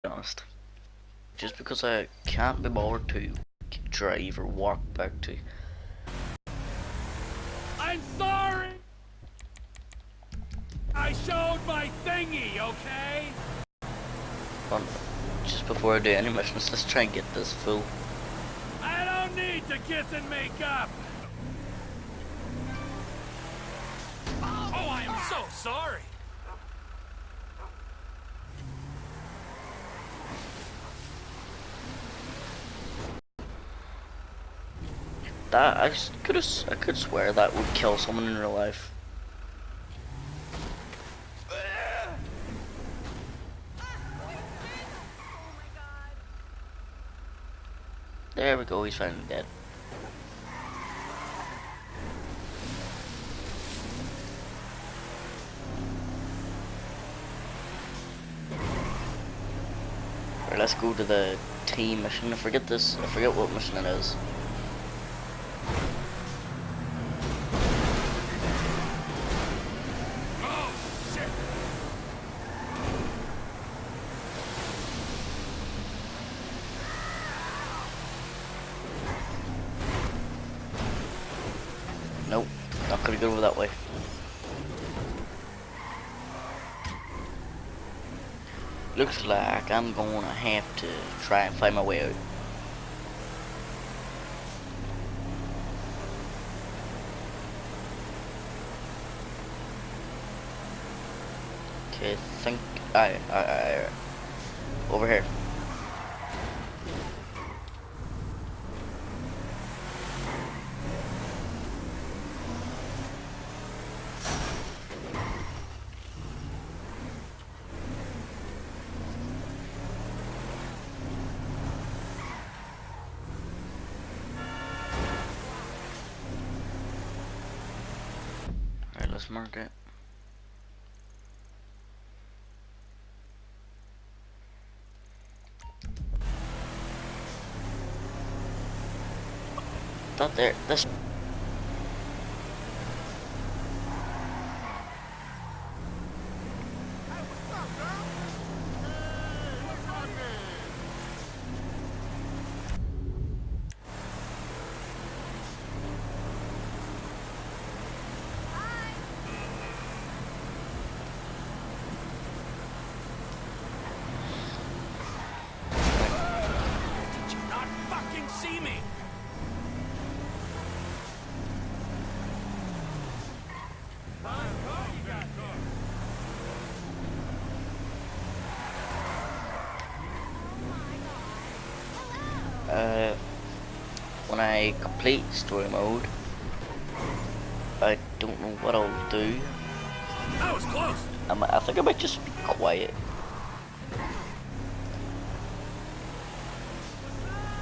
honest. Just because I can't be bothered to drive or walk back to. I'm sorry! I showed my thingy, okay? But just before I do any missions, let's try and get this full. I don't need to kiss and make up! Oh, I am so sorry! That I could swear that would kill someone in real life. There we go, he's finally dead. Right, let's go to the team mission. I forget what mission it is. Nope, not gonna go over that way. Looks like I'm gonna have to try and find my way out. Okay, I think I over here. Alright, let's mark it. Thought there, this. Did you not fucking see me? When I complete story mode, I don't know what I'll do. That was close! I think I might just be quiet.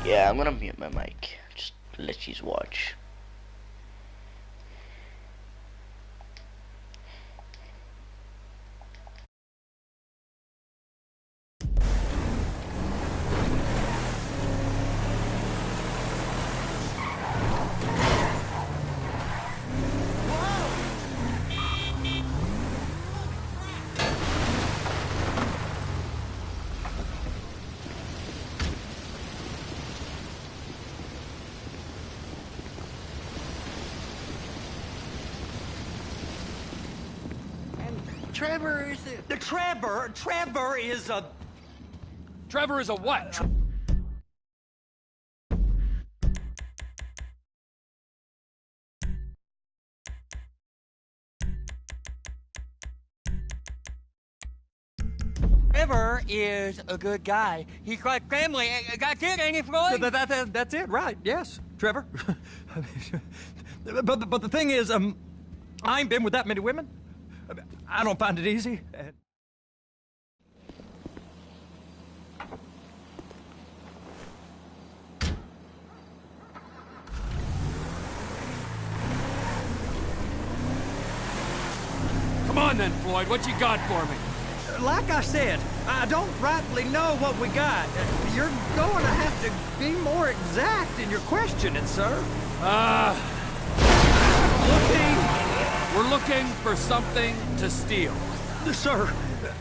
Yeah, I'm gonna mute my mic. Just let you watch. Trevor is the Trevor is a... Trevor is a what? Trevor is a good guy. He's got family. That's it, ain't it, Floyd? That's it, right? Yes, Trevor. but the thing is, I ain't been with that many women. I don't find it easy. Come on then, Floyd, what you got for me? Like I said, I don't rightly know what we got. You're going to have to be more exact in your questioning, sir. We're looking for something to steal. Sir,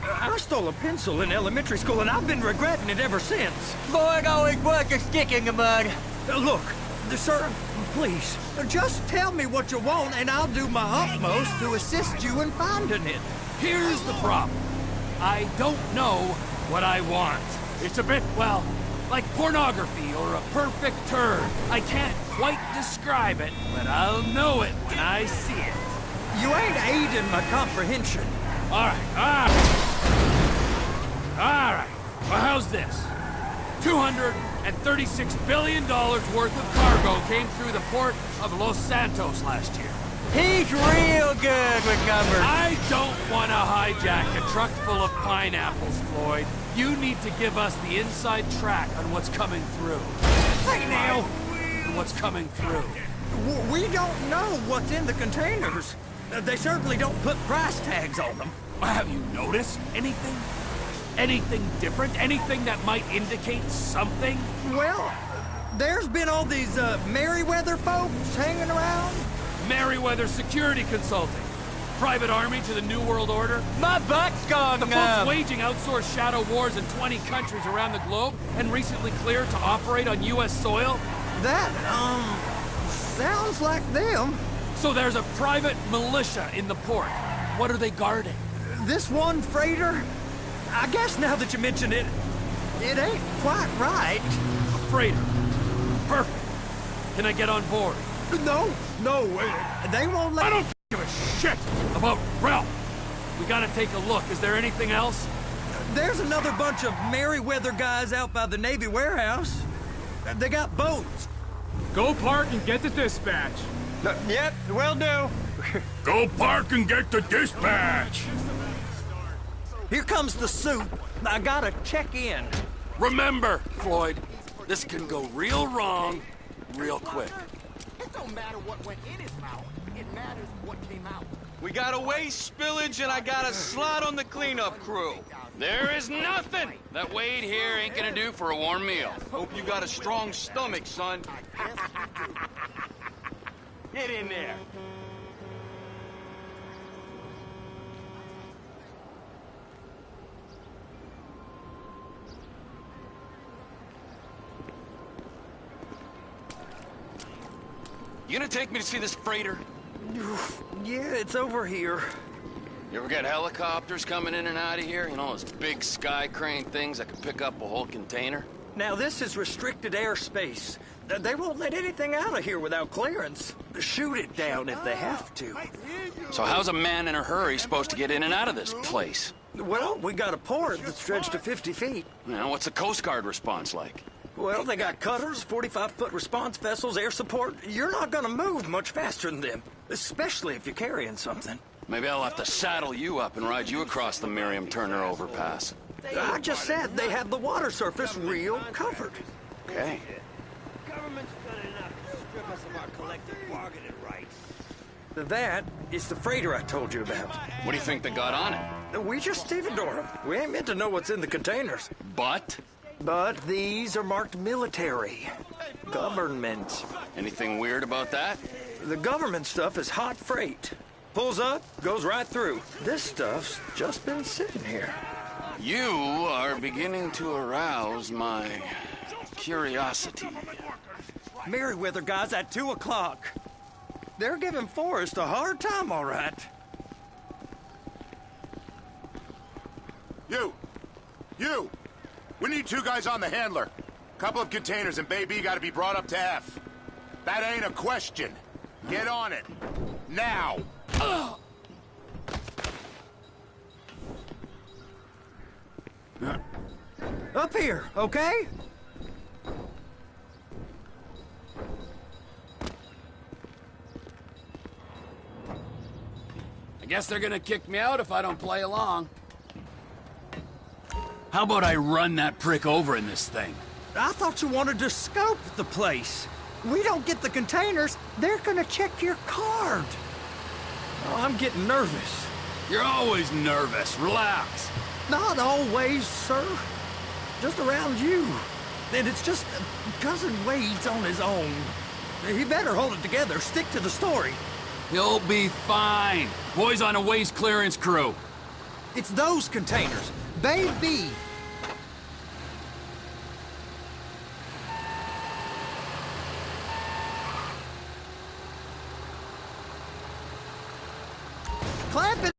I stole a pencil in elementary school, and I've been regretting it ever since. Floyd always was a stick in the mud. Look, sir, please, just tell me what you want, and I'll do my utmost to assist you in finding it. Here's the problem. I don't know what I want. It's a bit, well, like pornography or a perfect turd. I can't quite describe it, but I'll know it when I see it. You ain't aiding my comprehension. All right. Well, how's this? $236 billion worth of cargo came through the port of Los Santos last year. He's real good with numbers. I don't want to hijack a truck full of pineapples, Floyd. You need to give us the inside track on what's coming through. Hey, now! What's coming through? We don't know what's in the containers. They certainly don't put price tags on them. Have you noticed anything? Anything different? Anything that might indicate something? Well, there's been all these Merryweather folks hanging around. Merryweather Security Consulting. Private army to the New World Order. My butt's gone The numb. folks waging outsourced shadow wars in 20 countries around the globe and recently cleared to operate on U.S. soil. That, sounds like them. So there's a private militia in the port. What are they guarding? This one freighter, I guess now that you mention it, it ain't quite right. A freighter. Perfect. Can I get on board? No, they won't let... I don't give a shit about Ralph. We gotta take a look. Is there anything else? There's another bunch of Merryweather guys out by the Navy warehouse. They got boats. Go park and get the dispatch. Yep, will do. Go park and get the dispatch. Here comes the suit. I gotta check in. Remember, Floyd, this can go real wrong real quick. It don't matter what went in his mouth. It matters what came out. We got a waste spillage and I got a slot on the cleanup crew. There is nothing that Wade here ain't gonna do for a warm meal. Hope you got a strong stomach, son. Get in there. You gonna take me to see this freighter? Yeah, it's over here. You ever get helicopters coming in and out of here? You know, those big sky crane things that can pick up a whole container? Now, this is restricted airspace. They won't let anything out of here without clearance. Shoot it down if they have to. So how's a man in a hurry supposed to get in and out of this place? Well, we got a port that's stretched to 50 feet. You know, what's the Coast Guard response like? Well, they got cutters, 45-foot response vessels, air support. You're not gonna move much faster than them, especially if you're carrying something. Maybe I'll have to saddle you up and ride you across the Miriam Turner overpass. I just said they have the water surface real covered. Okay. Government's done enough to strip us of our collective bargaining rights. That is the freighter I told you about. What do you think they got on it? We just stevedore them. We ain't meant to know what's in the containers. But? But these are marked military. Government. Anything weird about that? The government stuff is hot freight. Pulls up, goes right through. This stuff's just been sitting here. You are beginning to arouse my curiosity. Merryweather guys at 2 o'clock. They're giving Forrest a hard time, all right. You! We need 2 guys on the handler. Couple of containers and Baby gotta be brought up to F. That ain't a question. Get on it. Now! Up here, okay? I guess they're gonna kick me out if I don't play along. How about I run that prick over in this thing? I thought you wanted to scope the place. We don't get the containers, they're gonna check your card. Oh, I'm getting nervous. You're always nervous. Relax. Not always, sir. Just around you. And it's just Cousin Wade's on his own. He better hold it together, stick to the story. You'll be fine. Boys on a waste clearance crew. It's those containers. Bay B. Clamp it.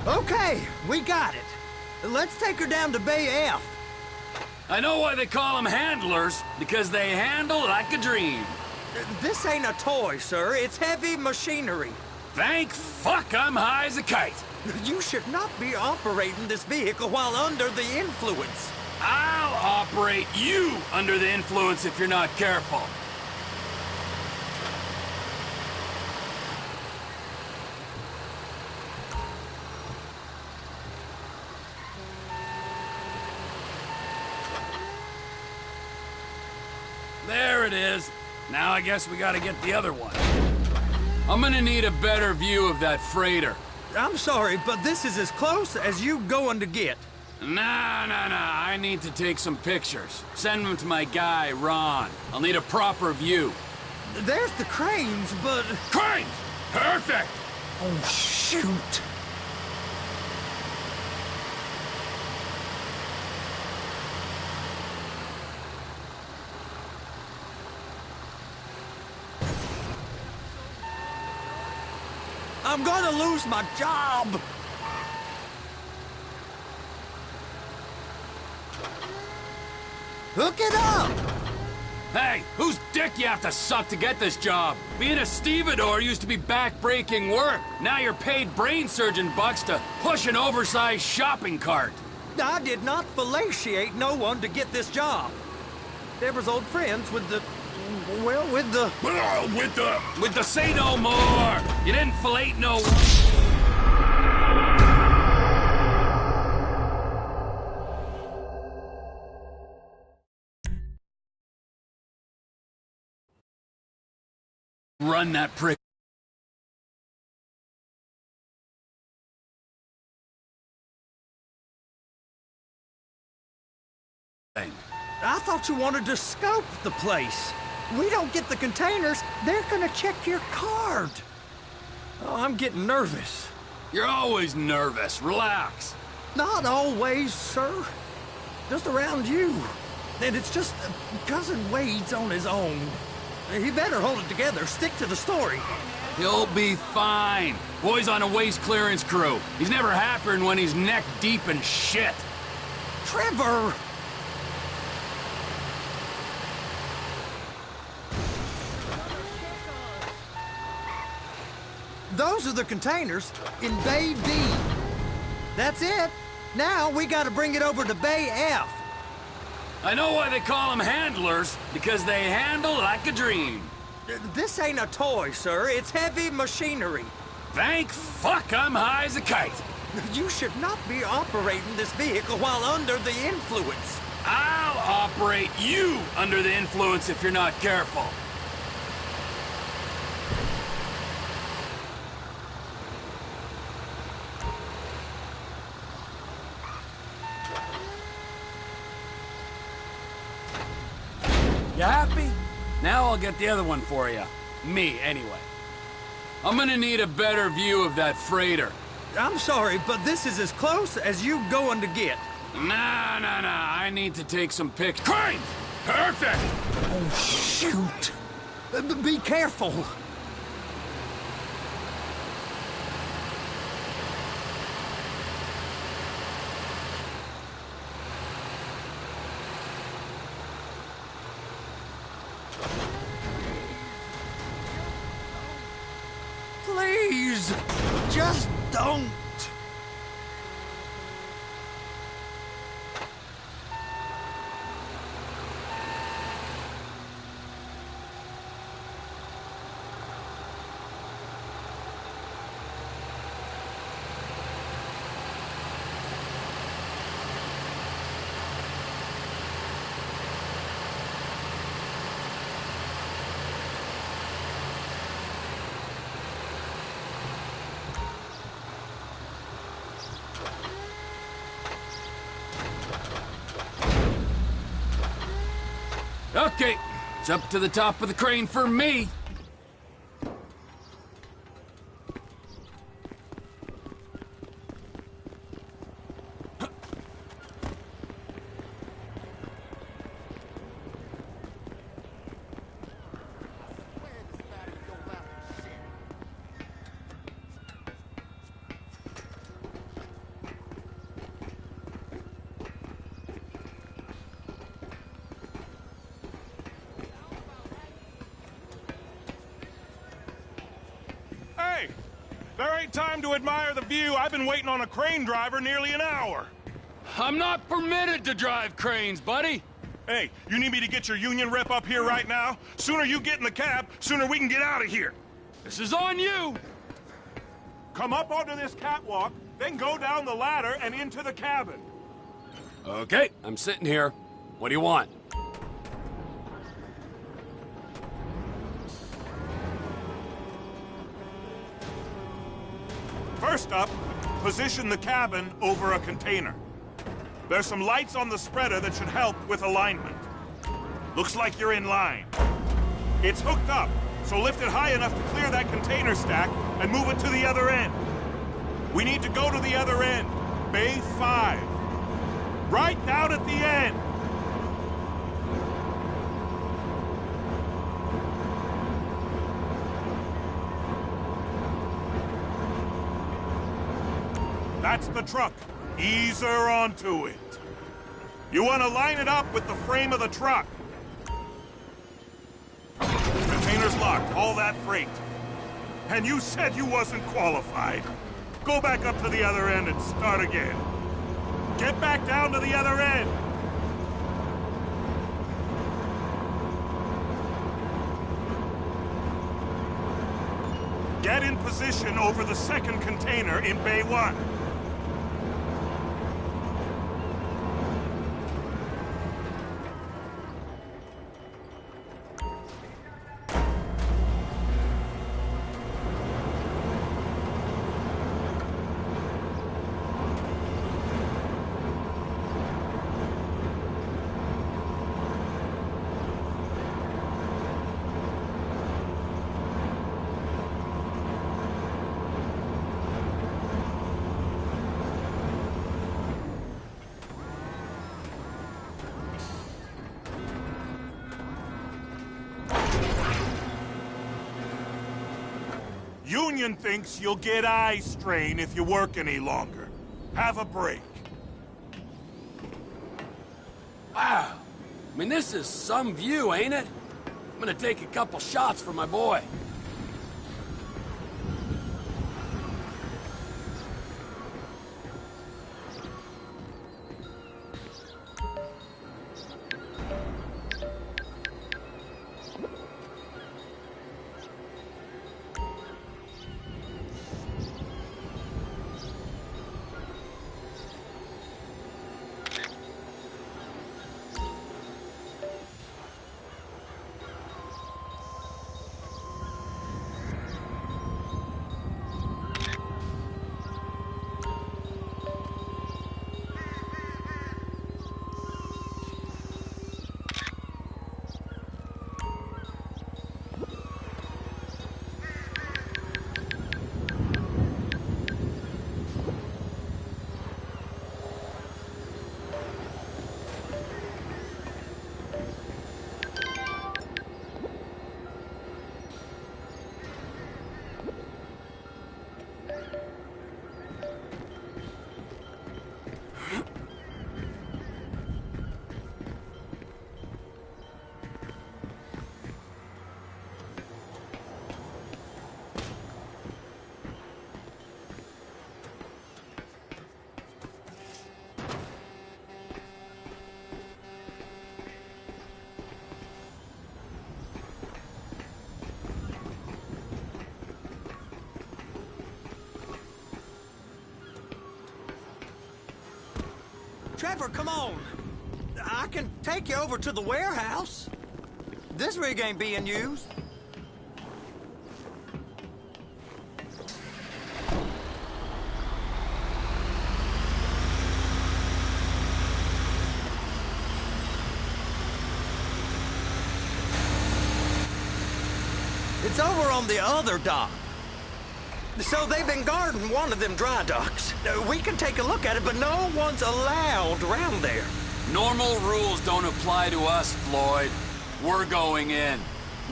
Okay, we got it. Let's take her down to Bay F. I know why they call them handlers, because they handle like a dream. This ain't a toy, sir. It's heavy machinery. Thank fuck I'm high as a kite. You should not be operating this vehicle while under the influence. I'll operate you under the influence if you're not careful. There it is. Now I guess we gotta get the other one. I'm gonna need a better view of that freighter. I'm sorry, but this is as close as you going to get. Nah. I need to take some pictures. Send them to my guy, Ron. I'll need a proper view. There's the cranes, but... Cranes! Perfect! Oh, shoot. I'm gonna lose my job! Hook it up! Hey, whose dick you have to suck to get this job? Being a stevedore used to be back-breaking work. Now you're paid brain surgeon bucks to push an oversized shopping cart. I did not fellatiate no one to get this job. Deborah's old friends with the... well, with the... With the say no more! You didn't fillet no... Run that prick. I thought you wanted to scope the place. We don't get the containers, they're gonna check your card. Oh, I'm getting nervous. You're always nervous. Relax. Not always, sir. Just around you. And it's just Cousin Wade's on his own. He better hold it together, stick to the story. He'll be fine. Boy's on a waste clearance crew. He's never happier than when he's neck deep in shit. Trevor! Those are the containers in Bay B. That's it. Now we gotta bring it over to Bay F. I know why they call them handlers, because they handle like a dream. This ain't a toy, sir. It's heavy machinery. Thank fuck I'm high as a kite. You should not be operating this vehicle while under the influence. I'll operate you under the influence if you're not careful. You happy? Now I'll get the other one for you. Me, anyway. I'm gonna need a better view of that freighter. I'm sorry, but this is as close as you going to get. Nah. I need to take some pics. Cranes! Perfect! Oh, shoot. Be careful. Please, just don't. Okay, It's up to the top of the crane for me. Hey! There ain't time to admire the view. I've been waiting on a crane driver nearly an hour. I'm not permitted to drive cranes, buddy. Hey, you need me to get your union rep up here right now? Sooner you get in the cab, sooner we can get out of here. This is on you. Come up onto this catwalk, then go down the ladder and into the cabin. Okay, I'm sitting here. What do you want? First up, position the cabin over a container. There's some lights on the spreader that should help with alignment. Looks like you're in line. It's hooked up, so lift it high enough to clear that container stack and move it to the other end. We need to go to the other end, Bay 5. Right down at the end. That's the truck. Ease her onto it. You want to line it up with the frame of the truck. Container's locked, all that freight. And you said you wasn't qualified. Go back up to the other end and start again. Get back down to the other end. Get in position over the second container in Bay 1. Union thinks you'll get eye strain if you work any longer. Have a break. Wow. I mean, this is some view, ain't it? I'm gonna take a couple shots for my boy. Trevor, come on. I can take you over to the warehouse. This rig ain't being used. It's over on the other dock. So they've been guarding one of them dry docks. We can take a look at it, but no one's allowed around there. Normal rules don't apply to us, Floyd. We're going in.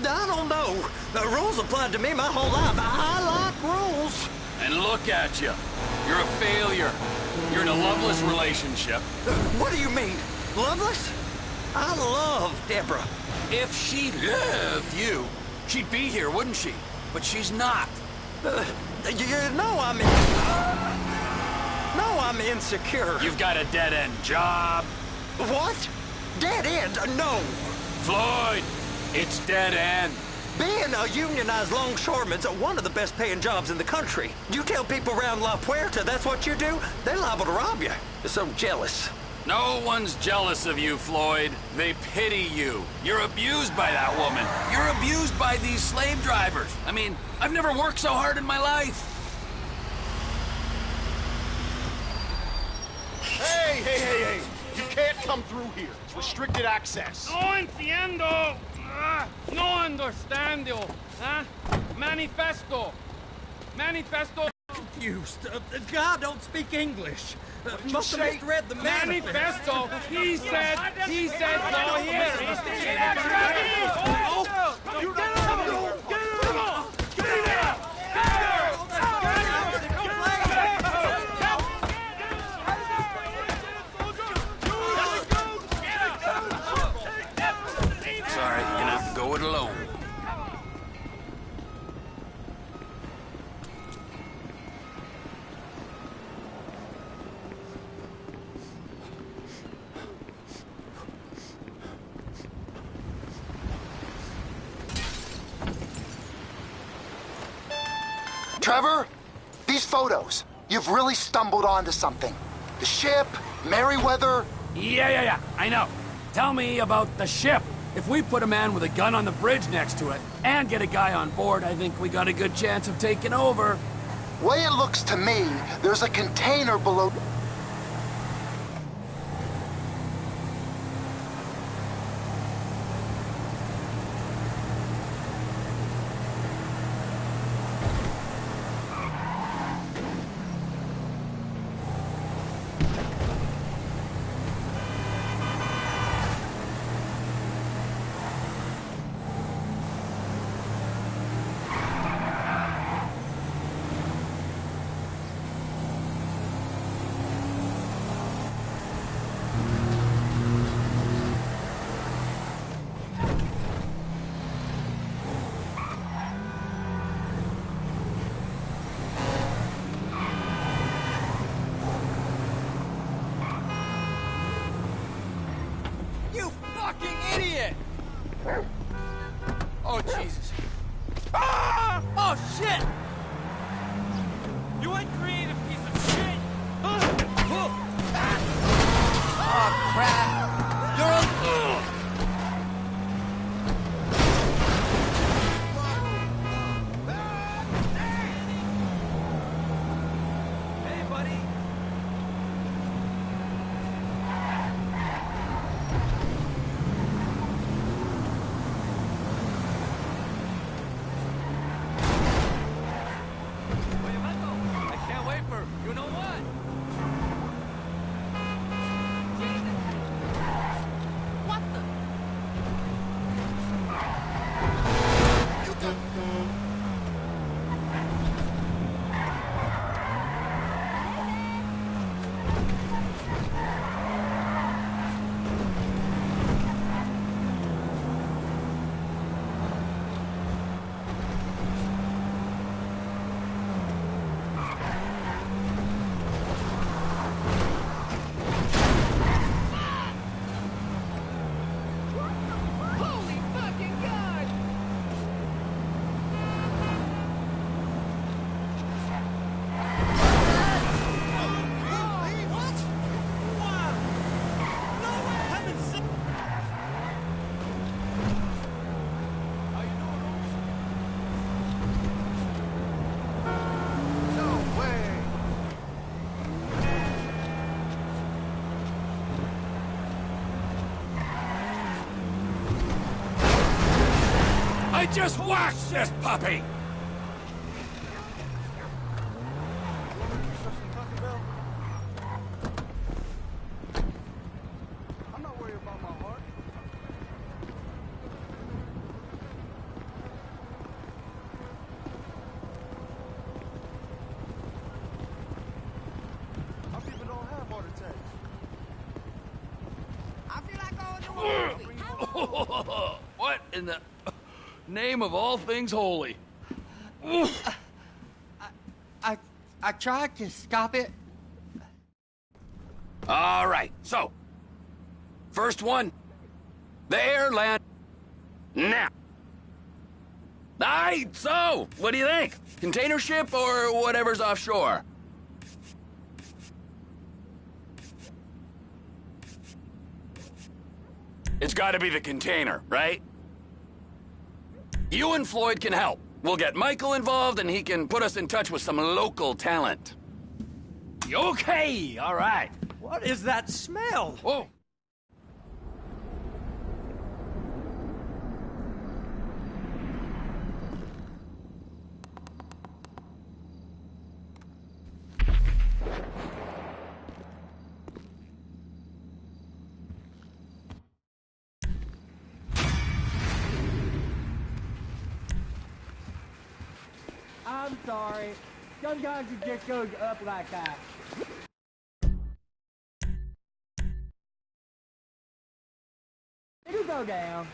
I don't know. The rules applied to me my whole life. I like rules. And look at you. You're a failure. You're in a loveless relationship. What do you mean? Loveless? I love Deborah. If she loved you, she'd be here, wouldn't she? But she's not. You know I'm insecure. You've got a dead-end job. What? Dead end? No. Floyd, it's dead end. Being a unionized longshoreman's one of the best paying jobs in the country. You tell people around La Puerta that's what you do, they're liable to rob you. They're so jealous. No one's jealous of you, Floyd. They pity you. You're abused by that woman. You're abused by these slave drivers. I mean, I've never worked so hard in my life. Hey! You can't come through here. It's restricted access. No entiendo. No understando. Manifesto. Confused. God don't speak English. Must have say? misread the manifesto. He said, go here. Sorry, you're gonna have to go it alone. Trevor, these photos, you've really stumbled onto something. The ship, Merryweather. Yeah, I know. Tell me about the ship. If we put a man with a gun on the bridge next to it and get a guy on board, I think we got a good chance of taking over. Way it looks to me, there's a container below. You fucking idiot! Oh, Jesus. Ah! Oh, shit! You ain't creative piece of shit. Oh, crap! You're a... Hey, buddy. I can't wait Just watch this puppy! I'm not worried about my heart. Our people don't have heart attacks. I feel like going to What in the name of all things holy? I tried to stop it. All right, so first one, the air land now. Aight, so what do you think? Container ship or whatever's offshore? It's got to be the container, right? You and Floyd can help. We'll get Michael involved and he can put us in touch with some local talent. Okay, all right. What is that smell? Whoa. I'm sorry. Sometimes it just goes up like that. It'll go down.